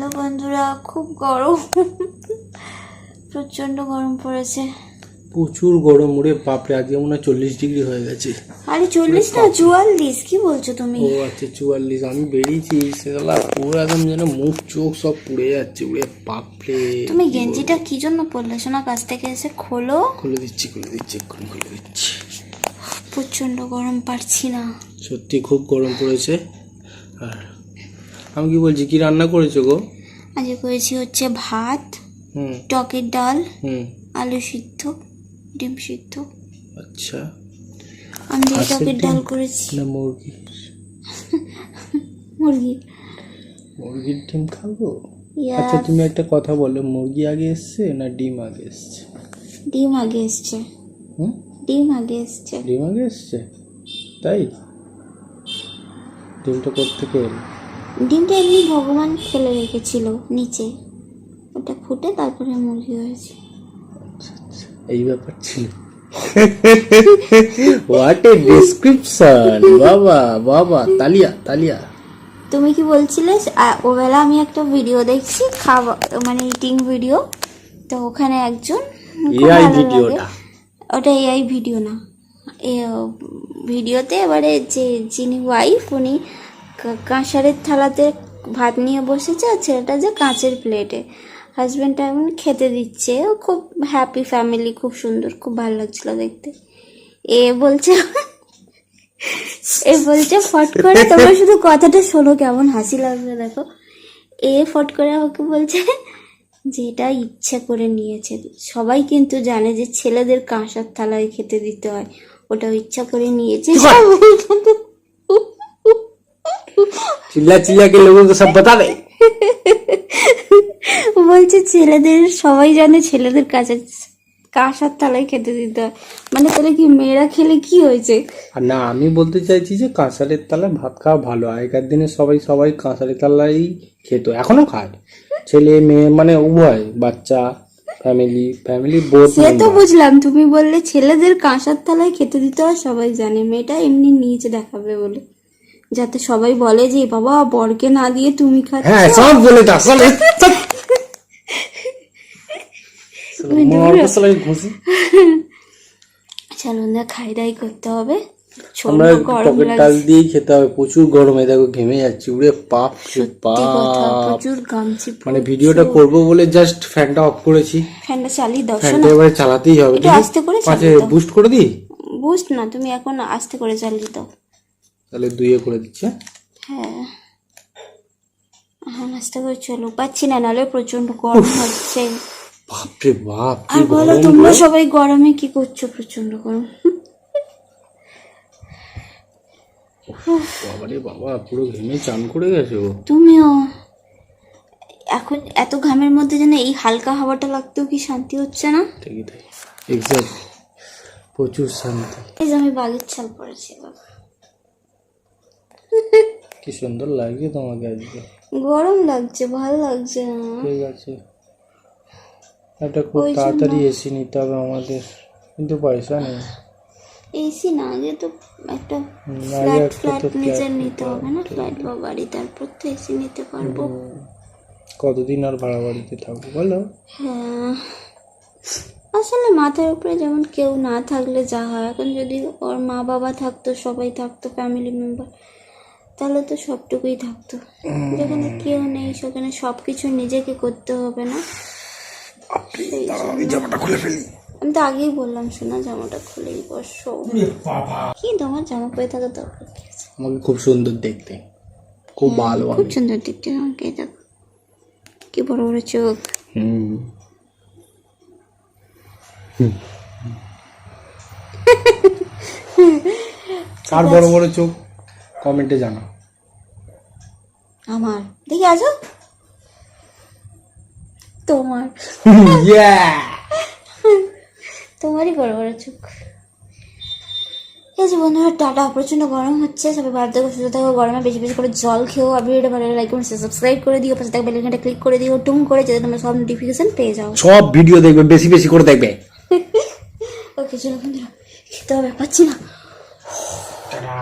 Hello বন্ধুরা, খুব গরম, প্রচন্ড গরম পড়েছে। প্রচুর গরম, ওরে বাপরে, আজকে মনে হয় 40 ডিগ্রি হয়ে গেছে। আরে 40 না 44, কি বলছো তুমি? ও আচ্ছা 44। আমি বেরিয়েছি সেগুলা পুরো একদম যেন মুখ চোখ সব পুড়ে যাচ্ছে, ওরে বাপরে। তুমি গেঞ্জিটা কি জন্য পরলে শোনা? কাছ থেকে এসে খোলো। খুলে দিচ্ছি এক্ষুনি খুলে দিচ্ছি। প্রচন্ড গরম, পারছি না সত্যি খুব গরম পড়েছে। আর আমি কি বলছি, কি রান্না করেছো গো? আজকে করেছি হচ্ছে ভাত, হুম টকের ডাল, হুম আলু সিদ্ধ, ডিম সিদ্ধ। আচ্ছা, আমি যে হাঁসের টকের ডিম ডাল করেছি। না মুরগি? মুরগির ডিম খাবো। Yes. আচ্ছা তুমি একটা কথা বলো, মুরগি আগে এসছে না ডিম আগে এসছে? ডিম আগে এসছে। হুম, ডিম আগে এসছে। ডিম আগে এসছে, তাই? ডিমটা কোত্থেকে এলো? ডিমটা এমনি ভগবান ফেলে রেখেছিল নিচে, ওটা ফুটে তারপরে মুরগি হয়েছে। এই ব্যাপার ছিল। What a description! বাবা বাবা, তালিয়া তালিয়া। তুমি কি বলছিলে? ওবেলা আমি একটা ভিডিও দেখছি, খাওয়া মানে ইটিং ভিডিও, তো ওখানে একজন খুব এআই ভালো ভিডিওটা? লাগে। ওটা এআই ভিডিও না, এ ভিডিওতে এবারে যিনি ওয়াইফ, উনি কাঁসারের থালাতে ভাত নিয়ে বসেছে, আর ছেলেটা যে কাঁচের প্লেটে, হাজব্যান্ডটা এখন খেতে দিচ্ছে। ও খুব হ্যাপি ফ্যামিলি, খুব সুন্দর, খুব ভালো লাগছিল দেখতে। এ বলছে ফট করে, তোমরা শুধু কথাটা শোনো, কেমন হাসি লাগবে দেখো। ফট করে আমাকে বলছে যে এটা ইচ্ছা করে নিয়েছে। সবাই কিন্তু জানে যে ছেলেদের কাঁসার থালায় খেতে দিতে হয়, ওটাও ইচ্ছা করে নিয়েছে। চিল্লা চিল্লা কে লোগোं को सब बता दे। বলছে ছেলেদের, সবাই জানে ছেলেদের কাঁসার থালায় খেতে দিতে হয়, মানে তাহলে কি মেয়েরা খেলে কি হয়েছে? আর না, আমি বলতে চাইছি যে কাঁসারের থালায় ভাত খাওয়া ভালো। আগেকার দিনে সবাই কাঁসারের থালাই খেত, এখনো খায়, ছেলে মেয়ে মানে উভয়, বাচ্চা, ফ্যামিলি বোধ। সে তো বুঝলাম, তুমি বললে ছেলেদের কাঁসার থালায় খেতে দিতে হয়, সবাই জানে, মেয়েটা এমনি নিচে দেখাবে বলে, যাতে সবাই বলে যে বাবা বরকে না দিয়ে তুমি খাচ্ছ। হ্যাঁ সব বলে দাও, চলো না, খাই দাই করতে হবে। আমরা টকের ডাল দিয়েই খেতে হবে। প্রচুর গরমে দেখো ঘেমে যাচ্ছি, উড়ে পাপ প্রচুর ঘামছি। মানে ভিডিওটা করব বলে জাস্ট ফ্যানটা অফ করেছি। ফ্যানটা চালিয়ে দাও, ফ্যানটা এবারে চালাতেই হবে। একটু আস্তে করে আচ্ছা বুস্ট করে দিই? বুস্ট না, তুমি এখন আস্তে করে চালিয়ে দাও। তাহলে 2 করে দিচ্ছি। হ্যাঁ হ্যাঁ, আস্তে করে চলো, পাচ্ছি না, নাহলে প্রচন্ড গরম হচ্ছে। বাপরে বাপ, আর বলো তোমরা সবাই গরমে কি করছো? প্রচন্ড গরম। বাবারে বাবা, পুরো ঘেমে চান করে গেছে ও। তুমিও এখন এত ঘামের মধ্যে যেন এই হালকা হাওয়াটা লাগতেও কি শান্তি হচ্ছে না? ঠিকই তাই, এক্স্যাক্ট, প্রচুর শান্তি। এই যে আমি বাগের ছাল পরেছি বাবা, কি সুন্দর লাগছে তোমাকে আজকে। গরম লাগছে, ভালো লাগছে না। ঠিক আছে, এটা খুব তাড়াতাড়ি এসি নিতে হবে আমাদের, কিন্তু পয়সা নেই। এসি না, আগে তো একটা ফ্ল্যাট নিজের নিতে হবে না, ফ্ল্যাট বা বাড়ি, তারপর তো এসি নিতে পারবো। কতদিন আর ভাড়া বাড়িতে থাকবো বলো? হ্যাঁ, আসলে মাথার উপরে যেমন কেউ না থাকলে যা হয়, এখন যদি ওর মা বাবা থাকতো, সবাই থাকতো, ফ্যামিলি মেম্বার, তাহলে তো সবটুকুই থাকতো। যেখানে কেউ নেই, সেখানে সবকিছু নিজেকে করতে হবে না। জামাটা খুলে ফেলি। আমি তো আগেই বললাম শোনা, জামাটা খুলেই বসো। কি তোমার জামা পরে থাকা দরকার কি আছে? আমাকে খুব সুন্দর দেখতে, খুব ভালো, খুব সুন্দর দেখতে। আমাকে দেখো, কি বড় বড় চোখ। কার বড় বড় চোখ কমেন্টে জানাও। আমার দেখি আছো, তোমার তোমারই বড় বড় চোখ। ঠিক আছে বন্ধুরা, টাটা। প্রচন্ড গরম হচ্ছে, সবাই ভালো থাকো, সুস্থ থাকো, গরমে বেশি বেশি করে জল খেও, আর ভিডিওটা ভালো লাইক করুন, সাবস্ক্রাইব করে দিও, পাশে থাকা বেল আইকনটা ক্লিক করে দিও টুং করে, যাতে তোমরা সব নোটিফিকেশন পেয়ে যাও। সব ভিডিও দেখবে, বেশি বেশি করে দেখবে। ওকে চলো বন্ধুরা, খেতে হবে, পাচ্ছি না। টাটা।